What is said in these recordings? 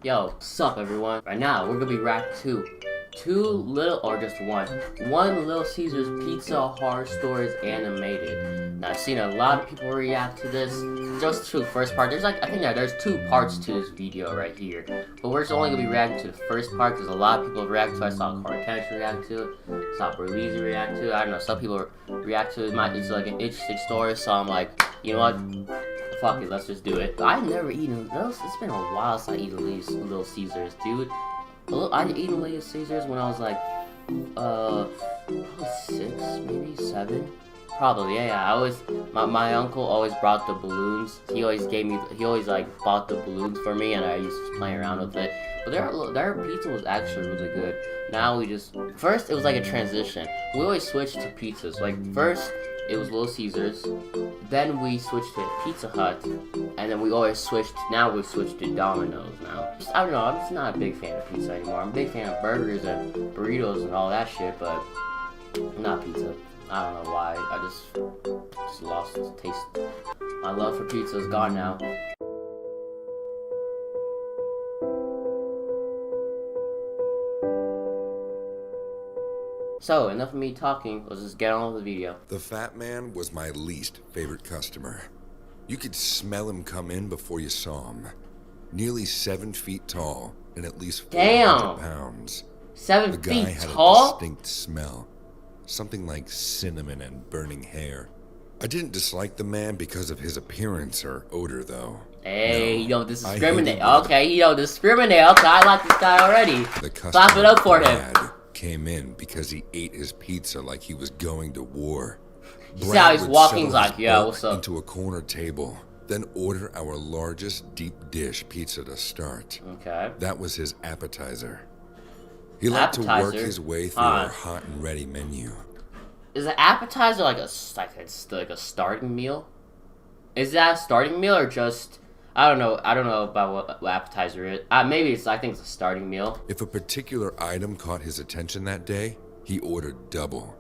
Yo, what's up everyone? Right now, we're gonna be reacting to one Little Caesars Pizza Horror Stories animated. Now, I've seen a lot of people react to this. Just to the first part. I think there's 2 parts to this video right here. But we're just only gonna be reacting to the first part because a lot of people react to it. I saw Cortex react to it. I saw Berlizzi react to it. I don't know, some people react to it. It's like an interesting story, so I'm like, you know what? Fuck it, let's just do it. I've never eaten those. It's been a while since I eaten Little Caesars, dude. I eaten Little Caesars when I was like, probably 6, maybe 7. Probably, yeah. My uncle always brought the balloons. He always like bought the balloons for me, and I used to play around with it. But their pizza was actually really good. Now first it was like a transition. We always switched to pizzas. Like first it was Little Caesars, then we switched to Pizza Hut, and then we switched to Domino's now. I don't know, I'm just not a big fan of pizza anymore. I'm a big fan of burgers and burritos and all that shit, but not pizza. I don't know why. I just lost the taste. My love for pizza is gone now. So, enough of me talking, let's just get on with the video. The fat man was my least favorite customer. You could smell him come in before you saw him. Nearly 7 feet tall and at least 400 pounds. 7 feet tall? The guy had a distinct smell. Something like cinnamon and burning hair. I didn't dislike the man because of his appearance or odor, though. Hey, you don't discriminate. Okay, you don't discriminate. Okay, I like this guy already. Clap it up for him. Came in because he ate his pizza like he was going to war. You see how he's walking like, yeah, what's up? Into a corner table, then order our largest deep dish pizza to start. Okay. That was his appetizer. He liked to work his way through our hot and ready menu. Is an appetizer like a starting meal? Is that a starting meal or just? I don't know about what appetizer is. Maybe I think it's a starting meal. If a particular item caught his attention that day, he ordered double.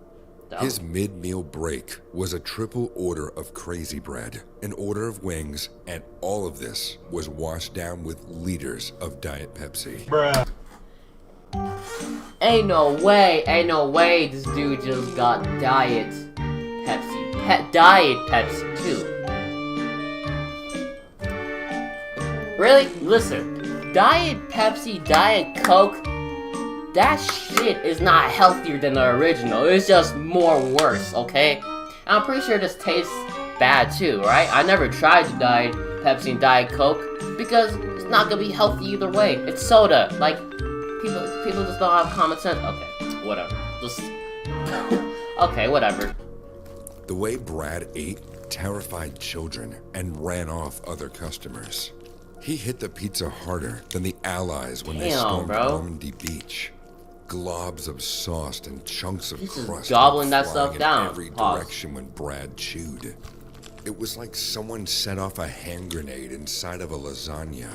His mid-meal break was a triple order of crazy bread, an order of wings, and all of this was washed down with liters of Diet Pepsi. Bruh. Ain't no way this dude just got Diet Pepsi. Diet Pepsi too. Really? Listen, Diet Pepsi, Diet Coke, that shit is not healthier than the original. It's just more worse, okay? And I'm pretty sure this tastes bad too, right? I never tried the Diet Pepsi and Diet Coke because it's not gonna be healthy either way. It's soda. Like, people just don't have common sense. Okay, whatever. Okay, whatever. The way Brad ate terrified children and ran off other customers. He hit the pizza harder than the Allies when they stormed Normandy Beach. Globs of sauce and chunks of crust gobbling that stuff down. In every direction when Brad chewed. It was like someone set off a hand grenade inside of a lasagna.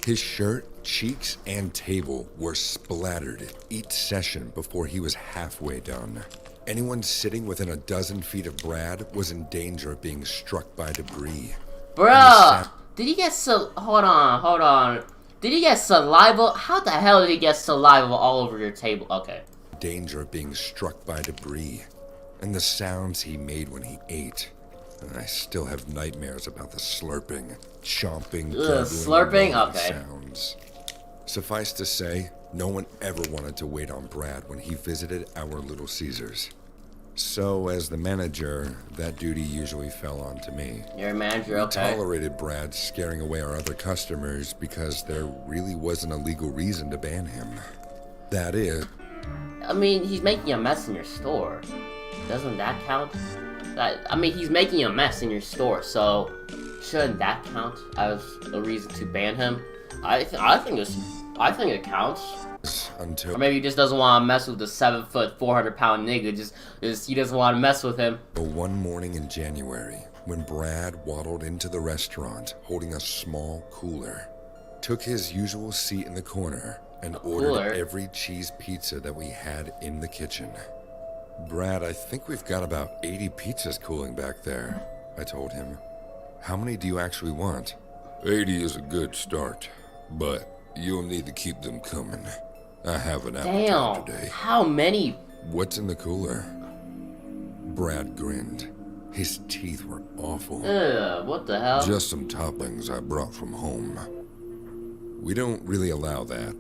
His shirt, cheeks, and table were splattered each session before he was halfway done. Anyone sitting within a dozen feet of Brad was in danger of being struck by debris. Bruh! Did he get hold on. Did he get saliva? How the hell did he get saliva all over your table? Okay. Danger of being struck by debris. And the sounds he made when he ate. And I still have nightmares about the slurping, chomping, slurping? Okay. Sounds. Suffice to say, no one ever wanted to wait on Brad when he visited our Little Caesars. So, as the manager, that duty usually fell onto me. You're a manager, okay. We tolerated Brad scaring away our other customers because there really wasn't a legal reason to ban him. That is... I mean, he's making a mess in your store. Doesn't that count? He's making a mess in your store, so shouldn't that count as a reason to ban him? I think it counts. Or maybe he just doesn't want to mess with the 7-foot, 400-pound nigga. He doesn't want to mess with him. But one morning in January, when Brad waddled into the restaurant holding a small cooler, took his usual seat in the corner, and ordered every cheese pizza that we had in the kitchen. Brad, I think we've got about 80 pizzas cooling back there, I told him. How many do you actually want? 80 is a good start, but You'll need to keep them coming. I have an appetite Damn. today. How many? What's in the cooler? Brad grinned. His teeth were awful. What the hell? Just some toppings I brought from home. We don't really allow that.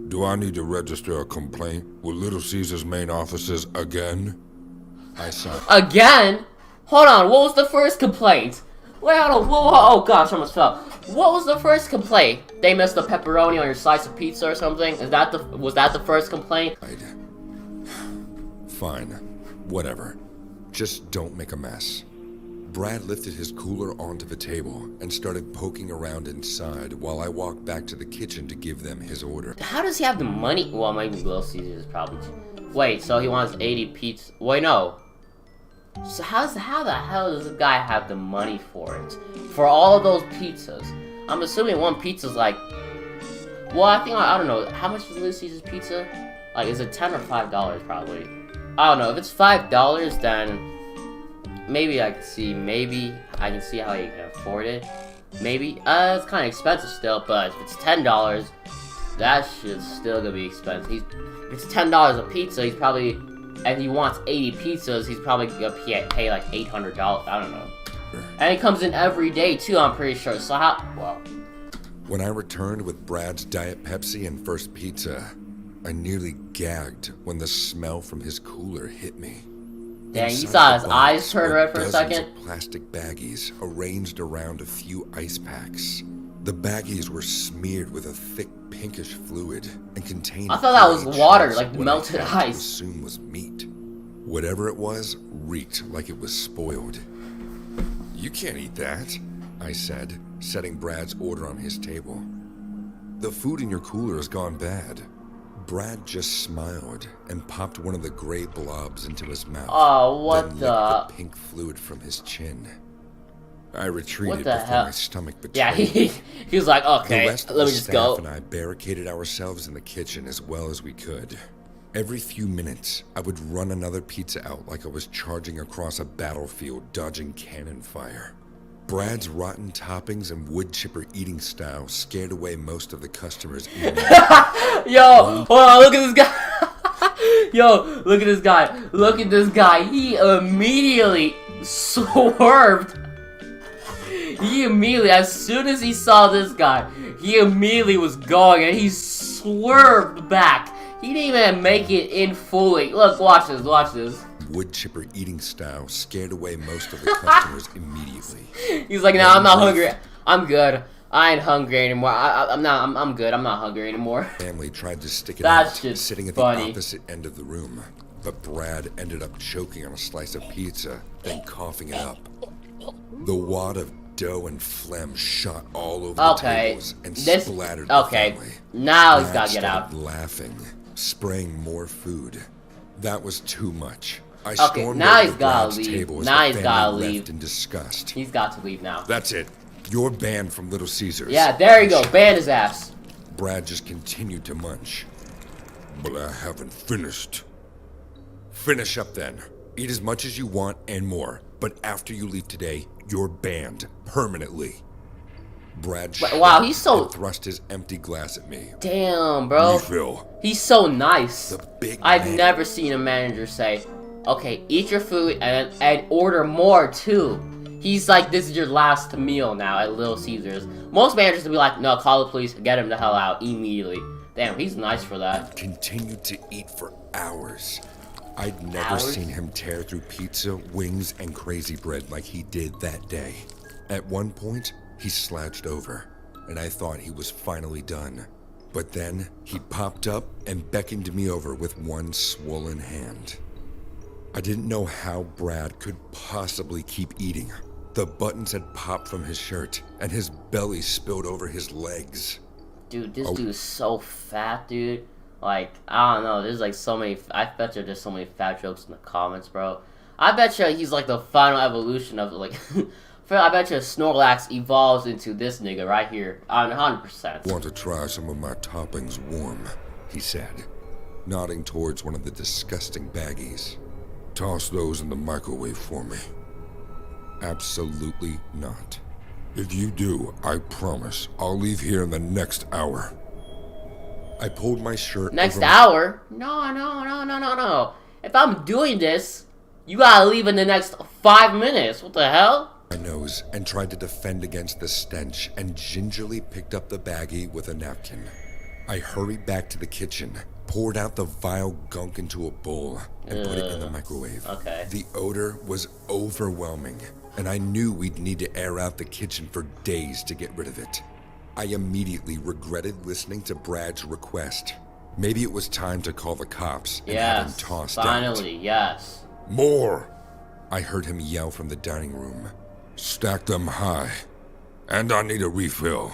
Do I need to register a complaint with Little Caesar's main offices again? I saw. Again? Hold on, what was the first complaint? Wait, hold on, whoa, oh gosh, I almost fell. What was the first complaint? They missed the pepperoni on your slice of pizza or something? Was that the first complaint? Fine. Whatever. Just don't make a mess. Brad lifted his cooler onto the table and started poking around inside while I walked back to the kitchen to give them his order. How does he have the money? Well, maybe Little Caesars probably. Wait, so he wants 80 pizzas. Wait, no. So how the hell does this guy have the money for it? For all of those pizzas? I'm assuming one pizza's like... Well, I don't know. How much is Little Caesars pizza? Like, is it $10 or $5 probably? I don't know. If it's $5, then... Maybe I can see how you can afford it. Maybe. It's kind of expensive still, but if it's $10, that shit's still gonna be expensive. If it's $10 a pizza, he's probably... If he wants 80 pizzas, he's probably gonna pay like $800. I don't know. And it comes in every day too, I'm pretty sure. So how... Well... When I returned with Brad's Diet Pepsi and first pizza, I nearly gagged when the smell from his cooler hit me. Dang, you saw his eyes turn red for a second? Of plastic baggies arranged around a few ice packs. The baggies were smeared with a thick pinkish fluid and contained... I thought that was water, like melted ice. Assume was meat. Whatever it was reeked like it was spoiled. You can't eat that, I said, setting Brad's order on his table. The food in your cooler has gone bad. Brad just smiled and popped one of the gray blobs into his mouth. Oh, what then the... licked the pink fluid from his chin. I retreated before my stomach betrayed. Yeah, he was like, okay, the rest of let me the just staff go. and I barricaded ourselves in the kitchen as well as we could. Every few minutes, I would run another pizza out like I was charging across a battlefield dodging cannon fire. Brad's rotten toppings and wood chipper eating style scared away most of the customers. Yo, hold on, look at this guy. Yo, look at this guy. Look at this guy. He immediately swerved. As soon as he saw this guy, he immediately was going and he swerved back. He didn't even make it in fully. Look, watch this. Wood chipper eating style scared away most of the customers immediately. He's like, no, I'm not hungry. I'm good. I ain't hungry anymore. I'm good. I'm not hungry anymore. Family tried to stick it That's out, just sitting at funny. the opposite end of the room. But Brad ended up choking on a slice of pizza, then coughing it up. The wad of dough and phlegm shot all over the tables and splattered the family. Now he's Brad gotta get out. started laughing, spraying more food. That was too much. I Okay, stormed now over he's to gotta Brad's leave. table as Now the he's family gotta left leave. in disgust. He's got to leave now. That's it. You're banned from Little Caesars. Yeah, there you go. Ban his ass. Brad just continued to munch. But I haven't finished. Finish up then. Eat as much as you want and more. But after you leave today, you're banned permanently. Brad Wow, he's so... and thrust his empty glass at me. Damn, bro. Refill. He's so nice. The big I've man. never seen a manager say, okay, eat your food and order more too. He's like, this is your last meal now at Little Caesars. Most managers would be like, no, call the police, get him the hell out immediately. Damn, he's nice for that. Continued to eat for hours. I'd never seen him tear through pizza, wings, and crazy bread like he did that day. At one point, he slouched over, and I thought he was finally done. But then, he popped up and beckoned me over with one swollen hand. I didn't know how Brad could possibly keep eating. The buttons had popped from his shirt, and his belly spilled over his legs. Dude, this dude's so fat, dude. Like, I don't know, there's like so many, I bet you there's so many fat jokes in the comments, bro. I bet you he's like the final evolution of, like, I bet you Snorlax evolves into this nigga right here, 100%. Want to try some of my toppings warm, he said, nodding towards one of the disgusting baggies. Toss those in the microwave for me. Absolutely not. If you do, I promise I'll leave here in the next hour. I pulled my shirt Next over hour? No. If I'm doing this, you gotta leave in the next 5 minutes. What the hell? my nose and tried to defend against the stench and gingerly picked up the baggie with a napkin. I hurried back to the kitchen, poured out the vile gunk into a bowl, and put it in the microwave. Okay. The odor was overwhelming, and I knew we'd need to air out the kitchen for days to get rid of it. I immediately regretted listening to Brad's request. Maybe it was time to call the cops and have him Yes. tossed out. Finally, yes. More! I heard him yell from the dining room. Stack them high. And I need a refill.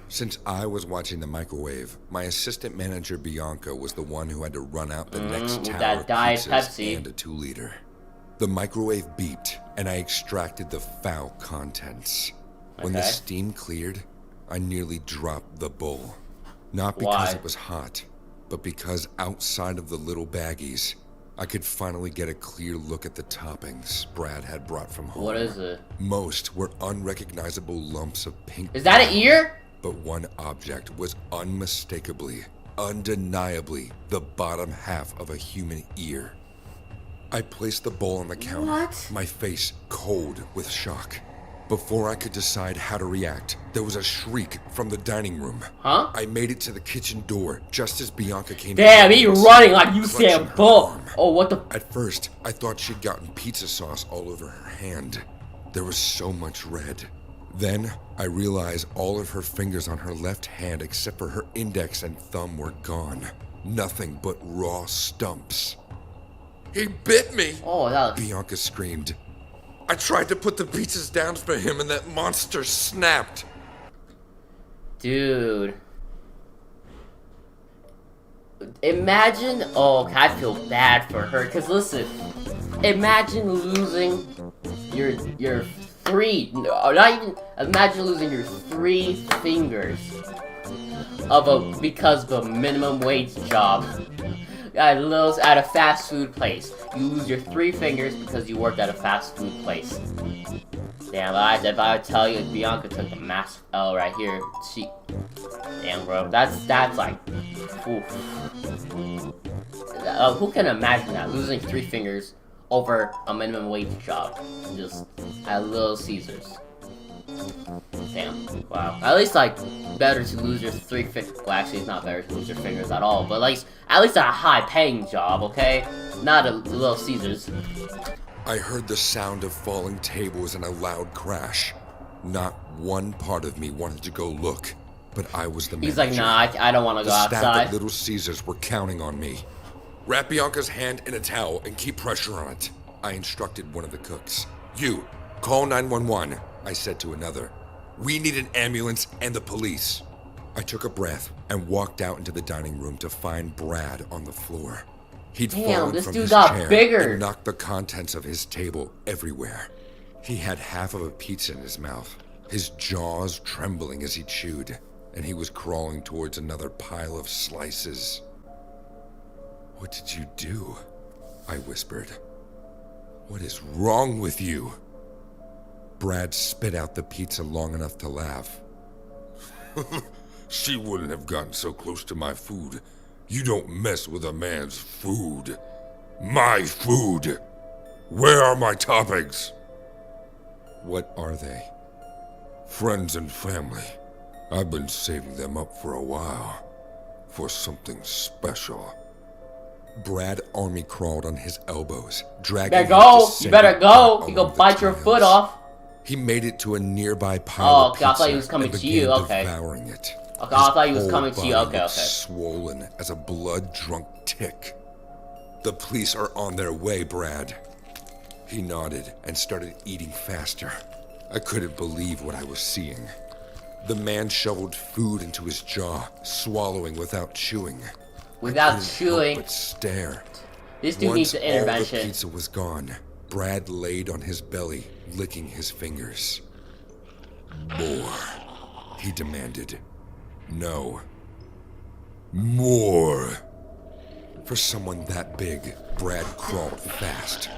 Since I was watching the microwave, my assistant manager Bianca was the one who had to run out the next with tower that of Diet pizzas Pepsi. and a 2-liter. The microwave beeped, and I extracted the foul contents. When the Okay. steam cleared, I nearly dropped the bowl. Not because Why? it was hot, but because outside of the little baggies, I could finally get a clear look at the toppings Brad had brought from home. What is it? Most were unrecognizable lumps of pink. Is that an ear? But one object was unmistakably, undeniably the bottom half of a human ear. I placed the bowl on the counter, What? my face cold with shock. Before I could decide how to react, there was a shriek from the dining room. Huh? I made it to the kitchen door just as Bianca came. Damn, to he the running like you clutching said, her bull. arm. Oh, what the? At first, I thought she'd gotten pizza sauce all over her hand. There was so much red. Then, I realized all of her fingers on her left hand except for her index and thumb were gone. Nothing but raw stumps. He bit me! Oh, that. Bianca screamed. I tried to put the pizzas down for him and that monster snapped. Dude. Imagine. Oh, I feel bad for her. Cause listen, imagine losing your three. No, not even. Imagine losing your 3 fingers because of a minimum wage job. At a fast food place. You lose your 3 fingers because you worked at a fast food place. Damn, if I would tell you Bianca took a massive L right here, damn, bro, that's like, oof. Who can imagine that, losing 3 fingers over a minimum wage job, just at Little Caesars? Damn, wow. At least, like, better to lose your 3 fingers. Well, actually, it's not better to lose your fingers at all, but like, at least at a high-paying job, okay? Not a Little Caesars. I heard the sound of falling tables and a loud crash. Not one part of me wanted to go look, but I was the He's manager. like, nah, I don't want to go The staff outside. at Little Caesars were counting on me. Wrap Bianca's hand in a towel and keep pressure on it. I instructed one of the cooks. You, call 911, I said to another. We need an ambulance and the police. I took a breath and walked out into the dining room to find Brad on the floor. He'd Damn, fallen this from dude his got chair bigger. and knocked the contents of his table everywhere. He had half of a pizza in his mouth, his jaws trembling as he chewed, and he was crawling towards another pile of slices. What did you do? I whispered. What is wrong with you? Brad spit out the pizza long enough to laugh. She wouldn't have gotten so close to my food. You don't mess with a man's food. My food! Where are my toppings? What are they? Friends and family. I've been saving them up for a while. For something special. Brad army crawled on his elbows, dragging You better go! his You better descending go! butt You go along the bite your tiles. foot off. He made it to a nearby pile Oh, of okay, pizza I thought he was coming and to you, began okay. devouring it. Okay, I thought he was His coming whole to you, body okay, looked okay. swollen as a blood-drunk tick. The police are on their way, Brad. He nodded and started eating faster. I couldn't believe what I was seeing. The man shoveled food into his jaw, swallowing without chewing. Without I couldn't chewing. help but stare. This dude Once needs an all the intervention. pizza was gone, Brad laid on his belly, licking his fingers. More, he demanded. No. More. For someone that big, Brad crawled fast.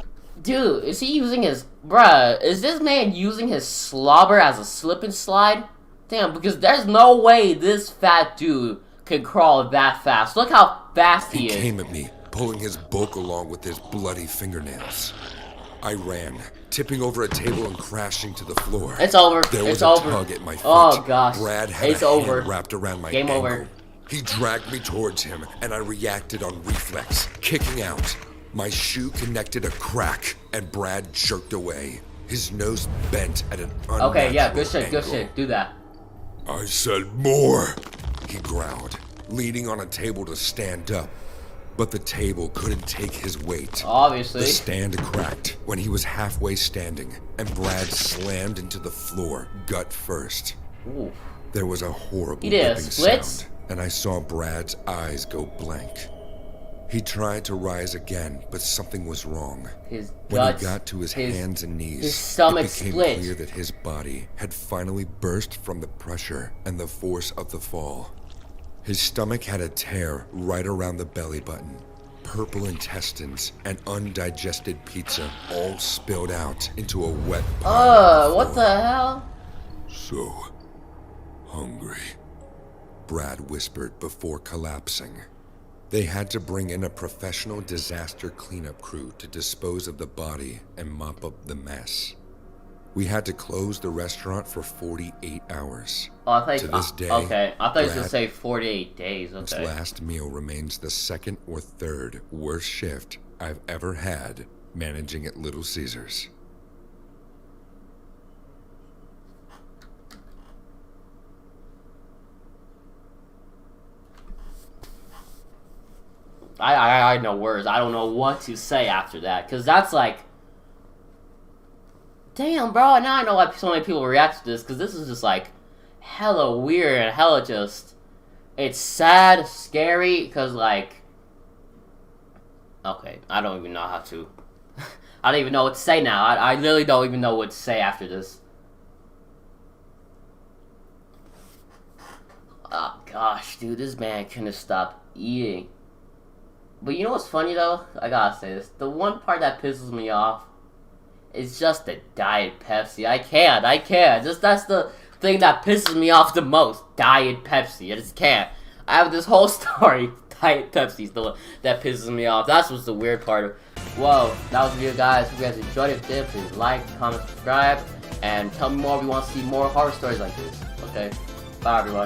Dude, is he using his... Bruh, is this man using his slobber as a slip and slide? Damn, because there's no way this fat dude can crawl that fast. Look how fast he is. He came at me, pulling his bulk along with his bloody fingernails. I ran, tipping over a table and crashing to the floor. It's over. There was it's a over. tug at my foot. Oh gosh. Brad had it's a over. hand wrapped around my Game ankle. over. He dragged me towards him, and I reacted on reflex, kicking out. My shoe connected a crack, and Brad jerked away. His nose bent at an unnatural Okay, yeah, good shit, angle. good shit. Do that. I said more, he growled, leaning on a table to stand up. But the table couldn't take his weight. Obviously. The stand cracked when he was halfway standing, and Brad slammed into the floor, gut first. Ooh. There was a horrible He did a ripping splits? sound, and I saw Brad's eyes go blank. He tried to rise again, but something was wrong. His When guts, he got to his hands and knees, his stomach it became split. clear that his body had finally burst from the pressure and the force of the fall. His stomach had a tear right around the belly button. Purple intestines and undigested pizza all spilled out into a wet pile. What the hell? So hungry, Brad whispered before collapsing. They had to bring in a professional disaster cleanup crew to dispose of the body and mop up the mess. We had to close the restaurant for 48 hours. Oh, I thought To this day, okay, I thought you were gonna Brad- say 48 days. His Okay. last meal remains the second or third worst shift I've ever had managing at Little Caesars. I had no words. I don't know what to say after that, cause that's like, damn, bro. Now I know why so many people react to this, cause this is just like, hella weird and hella just, it's sad, scary, cause like, okay, I don't even know how to, I don't even know what to say now. I literally don't even know what to say after this. Oh gosh, dude, this man couldn't stop eating. But you know what's funny though? I gotta say this. The one part that pisses me off is just the Diet Pepsi. I can't. Just that's the thing that pisses me off the most. Diet Pepsi. I just can't. I have this whole story. Diet Pepsi's the one that pisses me off. That's what's the weird part of. Whoa, that was the video, guys. If you guys enjoyed it, if you did, please like, comment, subscribe, and tell me more if you want to see more horror stories like this. Okay? Bye, everyone.